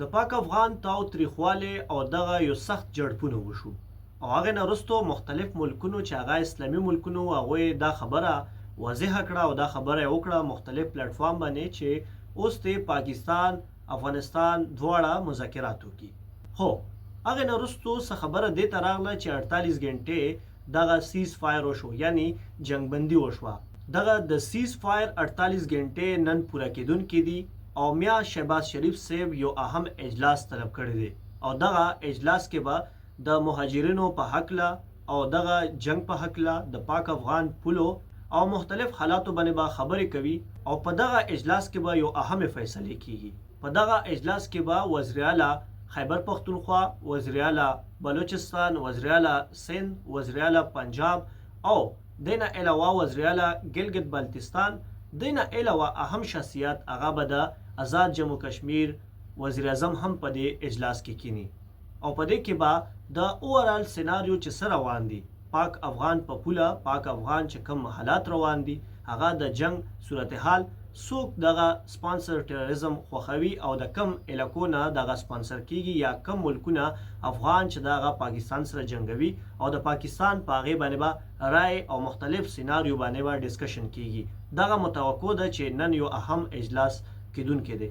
د پاک افغان تاو تریخوالی او دغه یو سخت جړپونه وشو او هغې نه وروستو مختلف ملکونو چې هغه اسلامي ملکونو هغوی دا خبره واضحه کړه او دا خبره یې وکړه مختلف پلیټفارم باندې چې اوس د پاکستان افغانستان دواړه مذاکرات وکړي. هو هغې نه وروستو څه خبره دې ته راغله چې 48 غنټې دغه سیز فایر وشو، یعنی جنګبندي وشوه. دغه د سیز فایر 48 غنټې نن پوره کېدونکي دي او میا شهباز شریف صاحب یو اهم اجلاس طلب کړی دی او دغه اجلاس کې به د مهاجرینو په حقله او دغه جنگ په حقله د پاک افغان پولو او مختلف حالاتو باندې به خبرې کوي او په دغه اجلاس کې به یو اهم فیصلې کیږي. په دغه اجلاس کې به وزیر اعلی خیبر پختونخوا، وزیر اعلی بلوچستان، وزیر اعلی سند، وزیر اعلی پنجاب او دینه علاوه وزیر اعلی ګلګت بلتستان، دینه علاوه اهم شخصیت هغه به د آزاد جموں کشمیر وزیر اعظم هم په دې اجلاس کې کینی او په دې کې به د اوورال سیناریو چې سره روان دي پاک افغان په پوله پاک افغان چې کوم حالات روان دي هغه د جنگ صورتحال څوک دغه سپانسر ټیرریزم خوښوي او د کم علاقو نه دغه سپانسر کیږي یا کم ملکونه افغان چې دغه پاکستان سره جنگوي او د پاکستان په هغې باندې به رای او مختلف سیناریو باندې به ډسکشن کیږي. دغه متوقع ده چې نن یو اهم اجلاس کیدونکی دی.